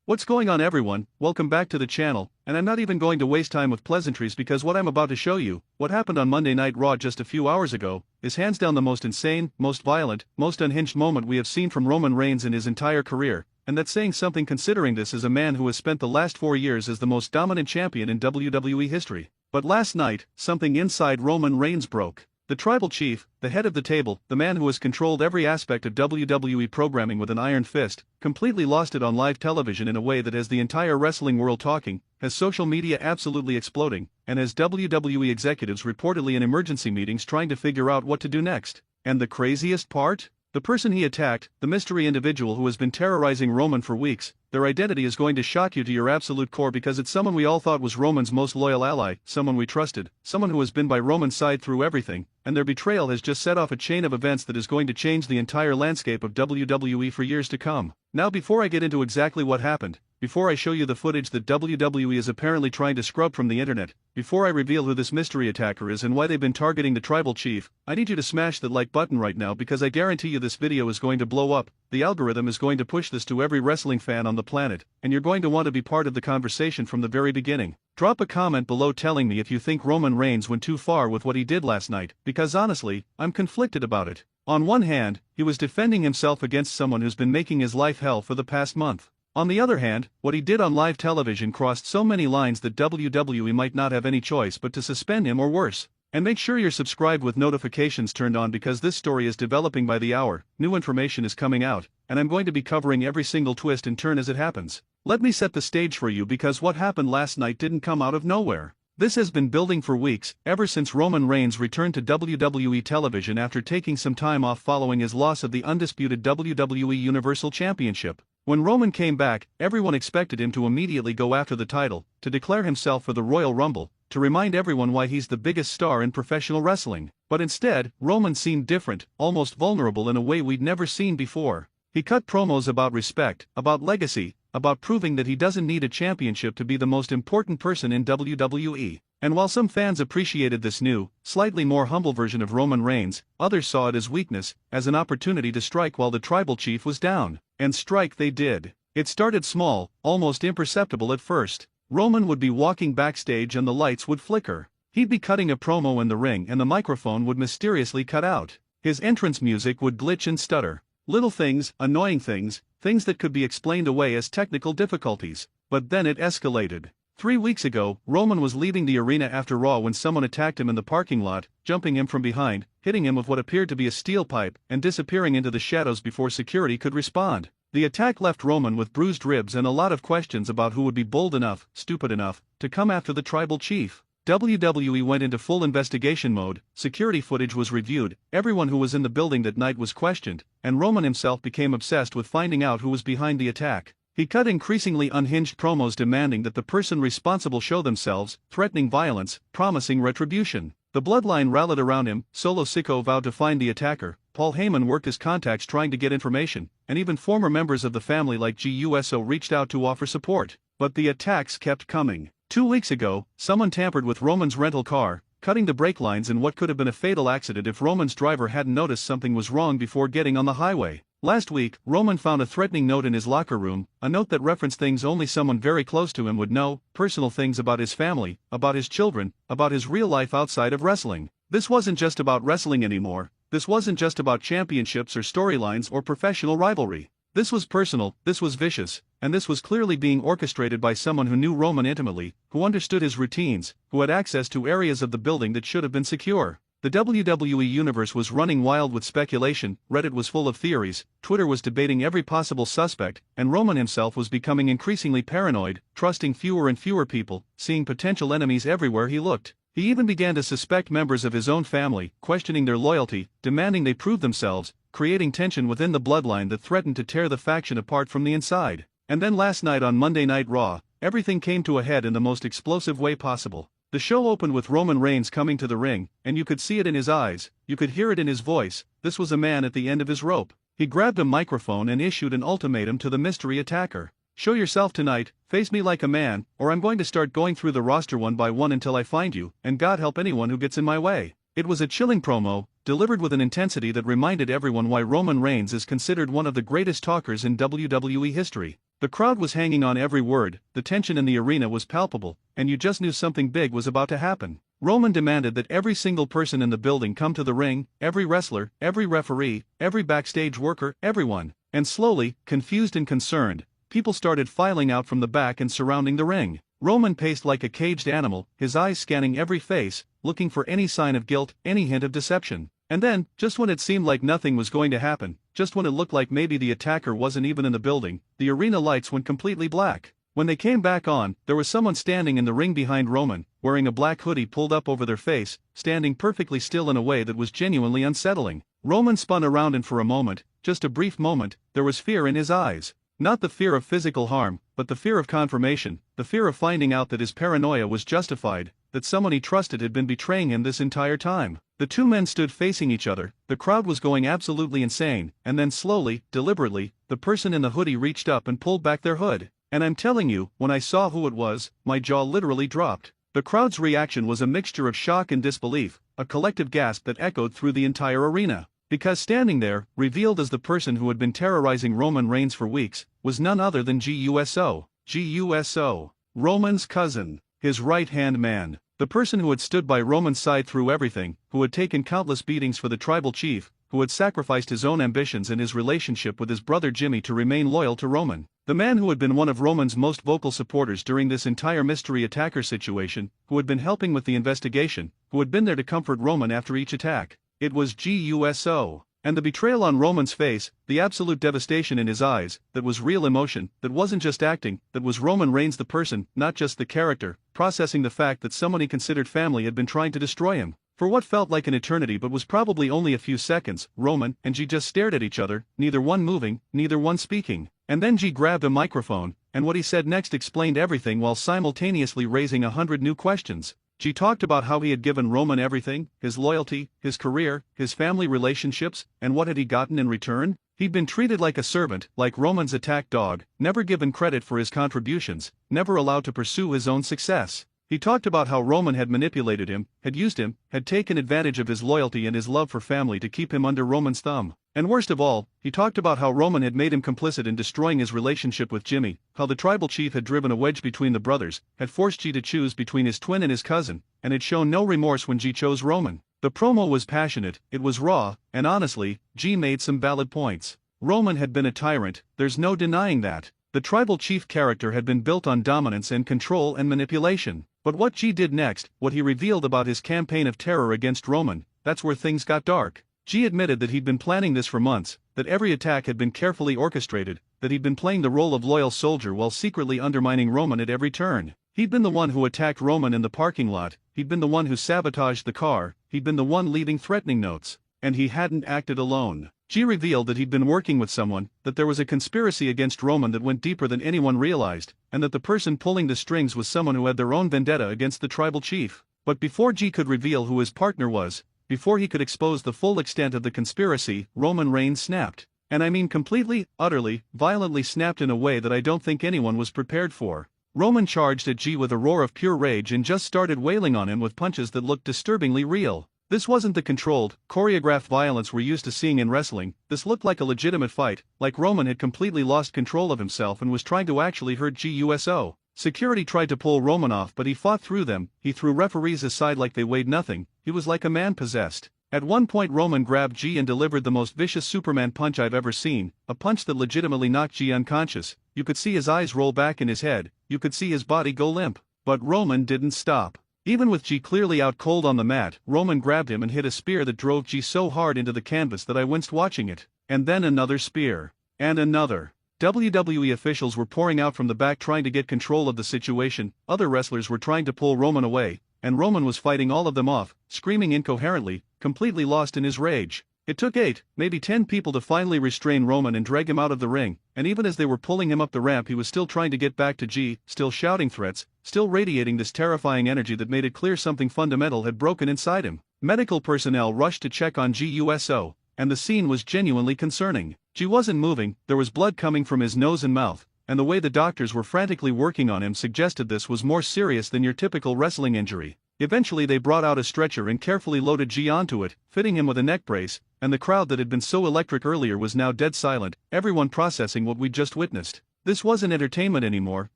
What's going on, everyone? Welcome back to the channel, and I'm not even going to waste time with pleasantries because what I'm about to show you, what happened on Monday Night Raw just a few hours ago, is hands down the most insane, most violent, most unhinged moment we have seen from Roman Reigns in his entire career, and that's saying something considering this is a man who has spent the last 4 years as the most dominant champion in WWE history. But last night, something inside Roman Reigns broke. The tribal chief, the head of the table, the man who has controlled every aspect of WWE programming with an iron fist, completely lost it on live television in a way that has the entire wrestling world talking, has social media absolutely exploding, and has WWE executives reportedly in emergency meetings trying to figure out what to do next. And the craziest part? The person he attacked, the mystery individual who has been terrorizing Roman for weeks, their identity is going to shock you to your absolute core because it's someone we all thought was Roman's most loyal ally, someone we trusted, someone who has been by Roman's side through everything, and their betrayal has just set off a chain of events that is going to change the entire landscape of WWE for years to come. Now, before I get into exactly what happened, before I show you the footage that WWE is apparently trying to scrub from the internet, before I reveal who this mystery attacker is and why they've been targeting the tribal chief, I need you to smash that like button right now because I guarantee you this video is going to blow up, the algorithm is going to push this to every wrestling fan on the planet, and you're going to want to be part of the conversation from the very beginning. Drop a comment below telling me if you think Roman Reigns went too far with what he did last night, because honestly, I'm conflicted about it. On one hand, he was defending himself against someone who's been making his life hell for the past month. On the other hand, what he did on live television crossed so many lines that WWE might not have any choice but to suspend him or worse. And make sure you're subscribed with notifications turned on because this story is developing by the hour, new information is coming out, and I'm going to be covering every single twist and turn as it happens. Let me set the stage for you because what happened last night didn't come out of nowhere. This has been building for weeks, ever since Roman Reigns returned to WWE television after taking some time off following his loss of the undisputed WWE Universal Championship. When Roman came back, everyone expected him to immediately go after the title, to declare himself for the Royal Rumble, to remind everyone why he's the biggest star in professional wrestling. But instead, Roman seemed different, almost vulnerable in a way we'd never seen before. He cut promos about respect, about legacy, about proving that he doesn't need a championship to be the most important person in WWE. And while some fans appreciated this new, slightly more humble version of Roman Reigns, others saw it as weakness, as an opportunity to strike while the tribal chief was down. And strike they did. It started small, almost imperceptible at first. Roman would be walking backstage and the lights would flicker. He'd be cutting a promo in the ring and the microphone would mysteriously cut out. His entrance music would glitch and stutter. Little things, annoying things, things that could be explained away as technical difficulties. But then it escalated. 3 weeks ago, Roman was leaving the arena after Raw when someone attacked him in the parking lot, jumping him from behind, hitting him with what appeared to be a steel pipe, and disappearing into the shadows before security could respond. The attack left Roman with bruised ribs and a lot of questions about who would be bold enough, stupid enough, to come after the tribal chief. WWE went into full investigation mode, security footage was reviewed, everyone who was in the building that night was questioned, and Roman himself became obsessed with finding out who was behind the attack. He cut increasingly unhinged promos demanding that the person responsible show themselves, threatening violence, promising retribution. The bloodline rallied around him, Solo Sikoa vowed to find the attacker, Paul Heyman worked his contacts trying to get information, and even former members of the family like GUSO reached out to offer support. But the attacks kept coming. 2 weeks ago, someone tampered with Roman's rental car, cutting the brake lines in what could have been a fatal accident if Roman's driver hadn't noticed something was wrong before getting on the highway. Last week, Roman found a threatening note in his locker room, a note that referenced things only someone very close to him would know, personal things about his family, about his children, about his real life outside of wrestling. This wasn't just about wrestling anymore, this wasn't just about championships or storylines or professional rivalry. This was personal, this was vicious, and this was clearly being orchestrated by someone who knew Roman intimately, who understood his routines, who had access to areas of the building that should have been secure. The WWE universe was running wild with speculation, Reddit was full of theories, Twitter was debating every possible suspect, and Roman himself was becoming increasingly paranoid, trusting fewer and fewer people, seeing potential enemies everywhere he looked. He even began to suspect members of his own family, questioning their loyalty, demanding they prove themselves, creating tension within the bloodline that threatened to tear the faction apart from the inside. And then last night on Monday Night Raw, everything came to a head in the most explosive way possible. The show opened with Roman Reigns coming to the ring, and you could see it in his eyes, you could hear it in his voice, this was a man at the end of his rope. He grabbed a microphone and issued an ultimatum to the mystery attacker. Show yourself tonight, face me like a man, or I'm going to start going through the roster one by one until I find you, and God help anyone who gets in my way. It was a chilling promo, delivered with an intensity that reminded everyone why Roman Reigns is considered one of the greatest talkers in WWE history. The crowd was hanging on every word, the tension in the arena was palpable, and you just knew something big was about to happen. Roman demanded that every single person in the building come to the ring, every wrestler, every referee, every backstage worker, everyone. And slowly, confused and concerned, people started filing out from the back and surrounding the ring. Roman paced like a caged animal, his eyes scanning every face, looking for any sign of guilt, any hint of deception. And then, just when it seemed like nothing was going to happen, just when it looked like maybe the attacker wasn't even in the building, the arena lights went completely black. When they came back on, there was someone standing in the ring behind Roman, wearing a black hoodie pulled up over their face, standing perfectly still in a way that was genuinely unsettling. Roman spun around and for a moment, just a brief moment, there was fear in his eyes. Not the fear of physical harm, but the fear of confirmation, the fear of finding out that his paranoia was justified, that someone he trusted had been betraying him this entire time. The two men stood facing each other, the crowd was going absolutely insane, and then slowly, deliberately, the person in the hoodie reached up and pulled back their hood. And I'm telling you, when I saw who it was, my jaw literally dropped. The crowd's reaction was a mixture of shock and disbelief, a collective gasp that echoed through the entire arena. Because standing there, revealed as the person who had been terrorizing Roman Reigns for weeks, was none other than Guso. Guso, Roman's cousin, his right-hand man, the person who had stood by Roman's side through everything, who had taken countless beatings for the tribal chief, who had sacrificed his own ambitions and his relationship with his brother Jimmy to remain loyal to Roman. The man who had been one of Roman's most vocal supporters during this entire mystery attacker situation, who had been helping with the investigation, who had been there to comfort Roman after each attack. It was Guso. And the betrayal on Roman's face, the absolute devastation in his eyes, that was real emotion, that wasn't just acting, that was Roman Reigns the person, not just the character, processing the fact that someone he considered family had been trying to destroy him. For what felt like an eternity but was probably only a few seconds, Roman and G just stared at each other, neither one moving, neither one speaking. And then G grabbed a microphone, and what he said next explained everything while simultaneously raising 100 new questions. G talked about how he had given Roman everything, his loyalty, his career, his family relationships, and what had he gotten in return? He'd been treated like a servant, like Roman's attack dog, never given credit for his contributions, never allowed to pursue his own success. He talked about how Roman had manipulated him, had used him, had taken advantage of his loyalty and his love for family to keep him under Roman's thumb. And worst of all, he talked about how Roman had made him complicit in destroying his relationship with Jimmy, how the tribal chief had driven a wedge between the brothers, had forced G to choose between his twin and his cousin, and had shown no remorse when G chose Roman. The promo was passionate, it was raw, and honestly, G made some valid points. Roman had been a tyrant, there's no denying that. The tribal chief character had been built on dominance and control and manipulation. But what G did next, what he revealed about his campaign of terror against Roman, that's where things got dark. G admitted that he'd been planning this for months, that every attack had been carefully orchestrated, that he'd been playing the role of loyal soldier while secretly undermining Roman at every turn. He'd been the one who attacked Roman in the parking lot, he'd been the one who sabotaged the car, he'd been the one leaving threatening notes. And he hadn't acted alone. G revealed that he'd been working with someone, that there was a conspiracy against Roman that went deeper than anyone realized, and that the person pulling the strings was someone who had their own vendetta against the tribal chief. But before G could reveal who his partner was, before he could expose the full extent of the conspiracy, Roman Reigns snapped. And I mean completely, utterly, violently snapped in a way that I don't think anyone was prepared for. Roman charged at G with a roar of pure rage and just started wailing on him with punches that looked disturbingly real. This wasn't the controlled, choreographed violence we're used to seeing in wrestling, this looked like a legitimate fight, like Roman had completely lost control of himself and was trying to actually hurt Guso. Security tried to pull Roman off but he fought through them, he threw referees aside like they weighed nothing, he was like a man possessed. At one point Roman grabbed G and delivered the most vicious Superman punch I've ever seen, a punch that legitimately knocked G unconscious. You could see his eyes roll back in his head, you could see his body go limp. But Roman didn't stop. Even with G clearly out cold on the mat, Roman grabbed him and hit a spear that drove G so hard into the canvas that I winced watching it. And then another spear. And another. WWE officials were pouring out from the back trying to get control of the situation, other wrestlers were trying to pull Roman away, and Roman was fighting all of them off, screaming incoherently, completely lost in his rage. It took 8, maybe 10 people to finally restrain Roman and drag him out of the ring, and even as they were pulling him up the ramp he was still trying to get back to G, still shouting threats, still radiating this terrifying energy that made it clear something fundamental had broken inside him. Medical personnel rushed to check on Guso, and the scene was genuinely concerning. G wasn't moving, there was blood coming from his nose and mouth, and the way the doctors were frantically working on him suggested this was more serious than your typical wrestling injury. Eventually they brought out a stretcher and carefully loaded G onto it, fitting him with a neck brace, and the crowd that had been so electric earlier was now dead silent, everyone processing what we'd just witnessed. This wasn't entertainment anymore,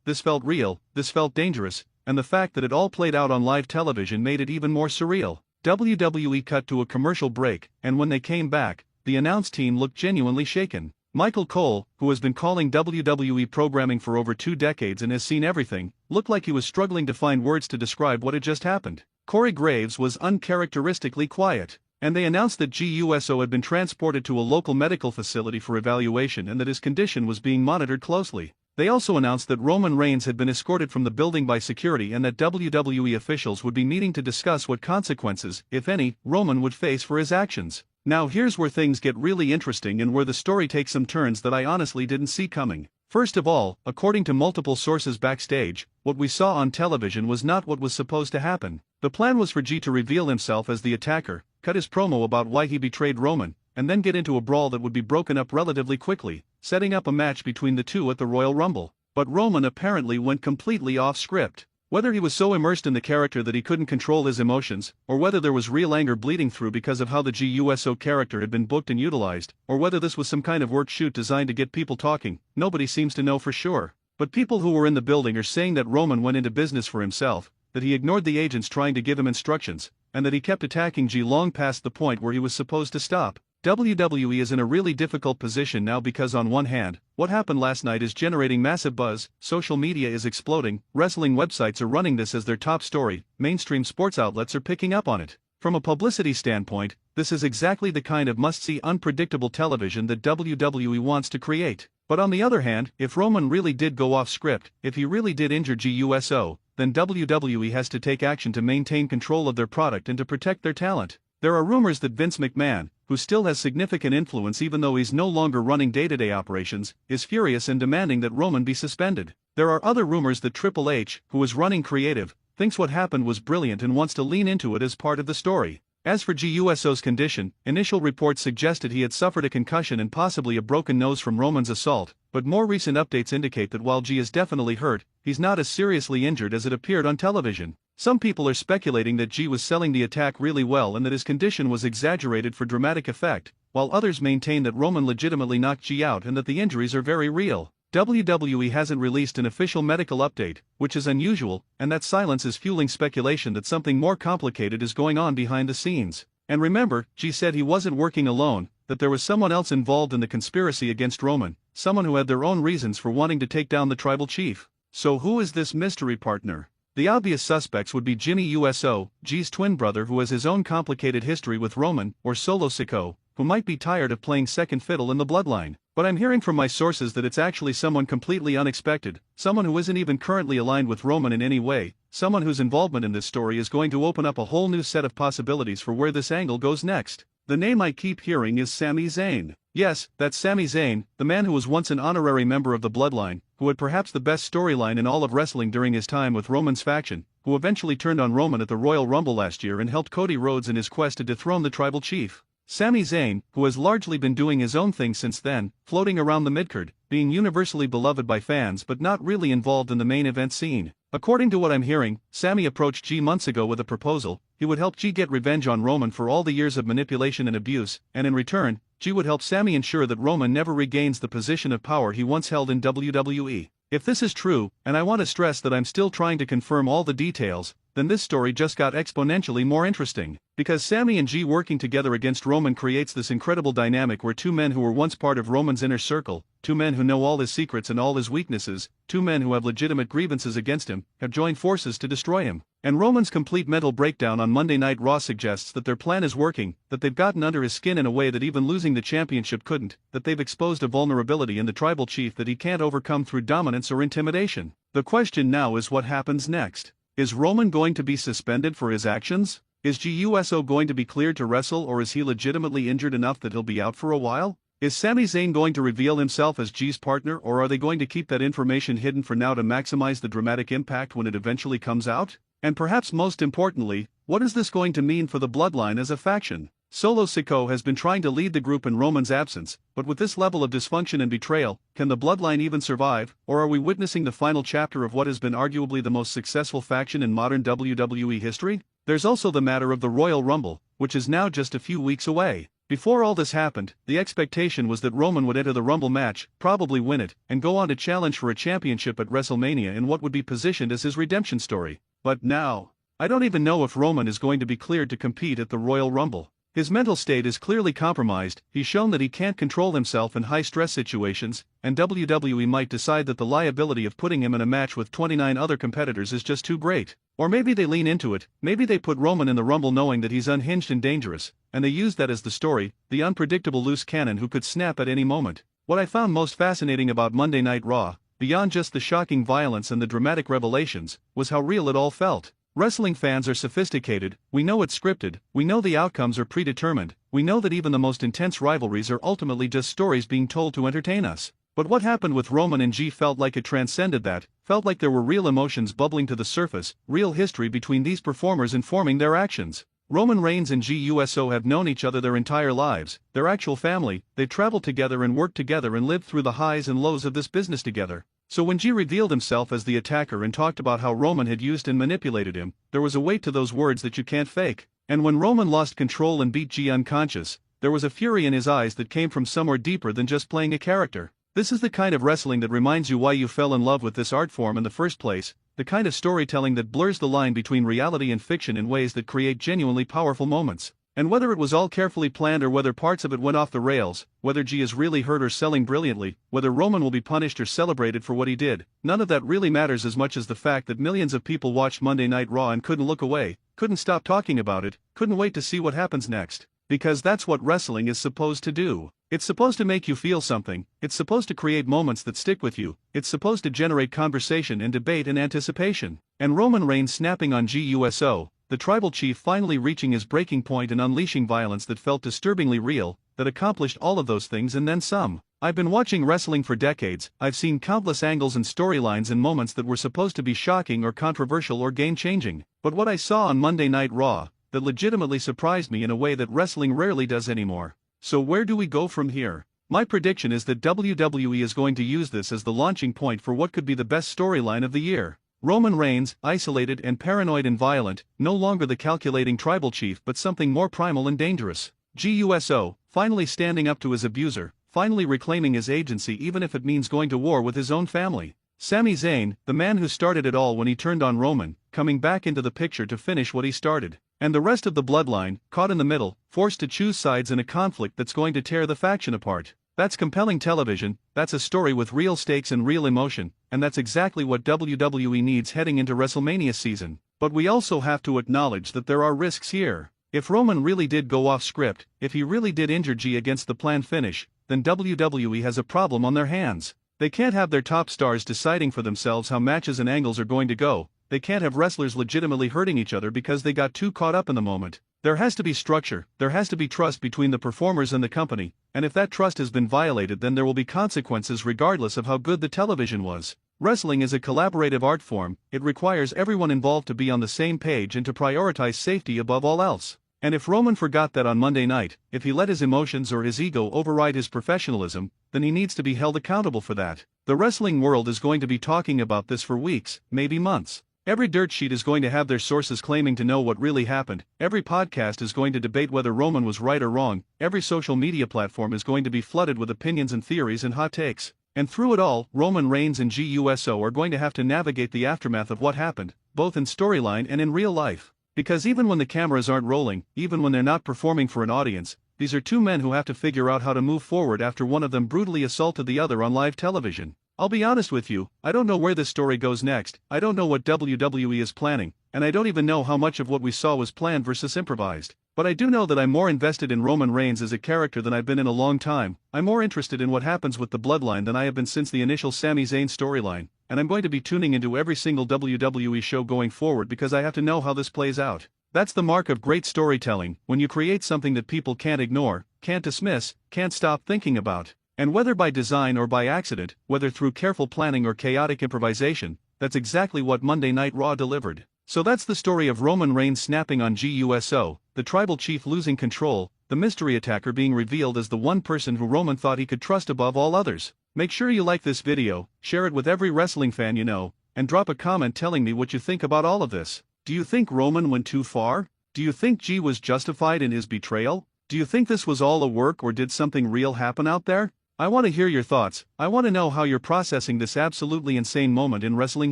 this felt real, this felt dangerous, and the fact that it all played out on live television made it even more surreal. WWE cut to a commercial break, and when they came back, the announce team looked genuinely shaken. Michael Cole, who has been calling WWE programming for over 2 decades and has seen everything, looked like he was struggling to find words to describe what had just happened. Corey Graves was uncharacteristically quiet, and they announced that GUSO had been transported to a local medical facility for evaluation and that his condition was being monitored closely. They also announced that Roman Reigns had been escorted from the building by security and that WWE officials would be meeting to discuss what consequences, if any, Roman would face for his actions. Now here's where things get really interesting and where the story takes some turns that I honestly didn't see coming. First of all, according to multiple sources backstage, what we saw on television was not what was supposed to happen. The plan was for G to reveal himself as the attacker, cut his promo about why he betrayed Roman, and then get into a brawl that would be broken up relatively quickly, setting up a match between the two at the Royal Rumble. But Roman apparently went completely off script. Whether he was so immersed in the character that he couldn't control his emotions, or whether there was real anger bleeding through because of how the GUSO character had been booked and utilized, or whether this was some kind of work shoot designed to get people talking, nobody seems to know for sure. But people who were in the building are saying that Roman went into business for himself, that he ignored the agents trying to give him instructions, and that he kept attacking G long past the point where he was supposed to stop. WWE is in a really difficult position now because on one hand, what happened last night is generating massive buzz, social media is exploding, wrestling websites are running this as their top story, mainstream sports outlets are picking up on it. From a publicity standpoint, this is exactly the kind of must-see unpredictable television that WWE wants to create. But on the other hand, if Roman really did go off script, if he really did injure GUSO, then WWE has to take action to maintain control of their product and to protect their talent. There are rumors that Vince McMahon, who still has significant influence even though he's no longer running day-to-day operations, is furious and demanding that Roman be suspended. There are other rumors that Triple H, who is running creative, thinks what happened was brilliant and wants to lean into it as part of the story. As for GUSO's condition, initial reports suggested he had suffered a concussion and possibly a broken nose from Roman's assault, but more recent updates indicate that while G is definitely hurt, he's not as seriously injured as it appeared on television. Some people are speculating that G was selling the attack really well and that his condition was exaggerated for dramatic effect, while others maintain that Roman legitimately knocked G out and that the injuries are very real. WWE hasn't released an official medical update, which is unusual, and that silence is fueling speculation that something more complicated is going on behind the scenes. And remember, G said he wasn't working alone, that there was someone else involved in the conspiracy against Roman, someone who had their own reasons for wanting to take down the tribal chief. So who is this mystery partner? The obvious suspects would be Jimmy USO, G's twin brother who has his own complicated history with Roman, or Solo Sikoa, who might be tired of playing second fiddle in the bloodline. But I'm hearing from my sources that it's actually someone completely unexpected, someone who isn't even currently aligned with Roman in any way, someone whose involvement in this story is going to open up a whole new set of possibilities for where this angle goes next. The name I keep hearing is Sami Zayn. Yes, that's Sami Zayn, the man who was once an honorary member of the Bloodline, who had perhaps the best storyline in all of wrestling during his time with Roman's faction, who eventually turned on Roman at the Royal Rumble last year and helped Cody Rhodes in his quest to dethrone the tribal chief. Sami Zayn, who has largely been doing his own thing since then, floating around the midcard, being universally beloved by fans but not really involved in the main event scene. According to what I'm hearing, Sami approached G months ago with a proposal. He would help G get revenge on Roman for all the years of manipulation and abuse, and in return, G would help Sami ensure that Roman never regains the position of power he once held in WWE. If this is true, and I want to stress that I'm still trying to confirm all the details, then this story just got exponentially more interesting. Because Sami and G working together against Roman creates this incredible dynamic where two men who were once part of Roman's inner circle, two men who know all his secrets and all his weaknesses, two men who have legitimate grievances against him, have joined forces to destroy him. And Roman's complete mental breakdown on Monday Night Raw suggests that their plan is working, that they've gotten under his skin in a way that even losing the championship couldn't, that they've exposed a vulnerability in the tribal chief that he can't overcome through dominance or intimidation. The question now is what happens next. Is Roman going to be suspended for his actions? Is GUSO going to be cleared to wrestle, or is he legitimately injured enough that he'll be out for a while? Is Sami Zayn going to reveal himself as G's partner, or are they going to keep that information hidden for now to maximize the dramatic impact when it eventually comes out? And perhaps most importantly, what is this going to mean for the Bloodline as a faction? Solo Sikoa has been trying to lead the group in Roman's absence, but with this level of dysfunction and betrayal, can the Bloodline even survive, or are we witnessing the final chapter of what has been arguably the most successful faction in modern WWE history? There's also the matter of the Royal Rumble, which is now just a few weeks away. Before all this happened, the expectation was that Roman would enter the Rumble match, probably win it, and go on to challenge for a championship at WrestleMania in what would be positioned as his redemption story. But now, I don't even know if Roman is going to be cleared to compete at the Royal Rumble. His mental state is clearly compromised, he's shown that he can't control himself in high-stress situations, and WWE might decide that the liability of putting him in a match with 29 other competitors is just too great. Or maybe they lean into it, maybe they put Roman in the Rumble knowing that he's unhinged and dangerous, and they use that as the story, the unpredictable loose cannon who could snap at any moment. What I found most fascinating about Monday Night Raw, beyond just the shocking violence and the dramatic revelations, was how real it all felt. Wrestling fans are sophisticated, we know it's scripted, we know the outcomes are predetermined, we know that even the most intense rivalries are ultimately just stories being told to entertain us. But what happened with Roman and G felt like it transcended that, felt like there were real emotions bubbling to the surface, real history between these performers informing their actions. Roman Reigns and GUSO have known each other their entire lives, their actual family, they've traveled together and worked together and lived through the highs and lows of this business together. So when G revealed himself as the attacker and talked about how Roman had used and manipulated him, there was a weight to those words that you can't fake. And when Roman lost control and beat G unconscious, there was a fury in his eyes that came from somewhere deeper than just playing a character. This is the kind of wrestling that reminds you why you fell in love with this art form in the first place, the kind of storytelling that blurs the line between reality and fiction in ways that create genuinely powerful moments. And whether it was all carefully planned or whether parts of it went off the rails, whether G is really hurt or selling brilliantly, whether Roman will be punished or celebrated for what he did, none of that really matters as much as the fact that millions of people watched Monday Night Raw and couldn't look away, couldn't stop talking about it, couldn't wait to see what happens next. Because that's what wrestling is supposed to do. It's supposed to make you feel something, it's supposed to create moments that stick with you, it's supposed to generate conversation and debate and anticipation. And Roman Reigns snapping on GUSO, the tribal chief finally reaching his breaking point and unleashing violence that felt disturbingly real, that accomplished all of those things and then some. I've been watching wrestling for decades, I've seen countless angles and storylines and moments that were supposed to be shocking or controversial or game-changing. But what I saw on Monday Night Raw, that legitimately surprised me in a way that wrestling rarely does anymore. So where do we go from here? My prediction is that WWE is going to use this as the launching point for what could be the best storyline of the year. Roman Reigns, isolated and paranoid and violent, no longer the calculating tribal chief but something more primal and dangerous. GUSO, finally standing up to his abuser, finally reclaiming his agency even if it means going to war with his own family. Sami Zayn, the man who started it all when he turned on Roman, coming back into the picture to finish what he started. And the rest of the bloodline, caught in the middle, forced to choose sides in a conflict that's going to tear the faction apart. That's compelling television, that's a story with real stakes and real emotion, and that's exactly what WWE needs heading into WrestleMania season. But we also have to acknowledge that there are risks here. If Roman really did go off script, if he really did injure G against the planned finish, then WWE has a problem on their hands. They can't have their top stars deciding for themselves how matches and angles are going to go, they can't have wrestlers legitimately hurting each other because they got too caught up in the moment. There has to be structure, there has to be trust between the performers and the company, and if that trust has been violated then there will be consequences regardless of how good the television was. Wrestling is a collaborative art form, it requires everyone involved to be on the same page and to prioritize safety above all else. And if Roman forgot that on Monday night, if he let his emotions or his ego override his professionalism, then he needs to be held accountable for that. The wrestling world is going to be talking about this for weeks, maybe months. Every dirt sheet is going to have their sources claiming to know what really happened, every podcast is going to debate whether Roman was right or wrong, every social media platform is going to be flooded with opinions and theories and hot takes. And through it all, Roman Reigns and GUSO are going to have to navigate the aftermath of what happened, both in storyline and in real life. Because even when the cameras aren't rolling, even when they're not performing for an audience, these are two men who have to figure out how to move forward after one of them brutally assaulted the other on live television. I'll be honest with you, I don't know where this story goes next, I don't know what WWE is planning, and I don't even know how much of what we saw was planned versus improvised. But I do know that I'm more invested in Roman Reigns as a character than I've been in a long time, I'm more interested in what happens with the bloodline than I have been since the initial Sami Zayn storyline, and I'm going to be tuning into every single WWE show going forward because I have to know how this plays out. That's the mark of great storytelling, when you create something that people can't ignore, can't dismiss, can't stop thinking about. And whether by design or by accident, whether through careful planning or chaotic improvisation, that's exactly what Monday Night Raw delivered. So that's the story of Roman Reigns snapping on GUSO, the tribal chief losing control, the mystery attacker being revealed as the one person who Roman thought he could trust above all others. Make sure you like this video, share it with every wrestling fan you know, and drop a comment telling me what you think about all of this. Do you think Roman went too far? Do you think G was justified in his betrayal? Do you think this was all a work or did something real happen out there? I want to hear your thoughts. I want to know how you're processing this absolutely insane moment in wrestling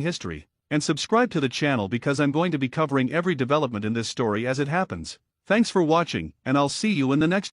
history. And subscribe to the channel because I'm going to be covering every development in this story as it happens. Thanks for watching, and I'll see you in the next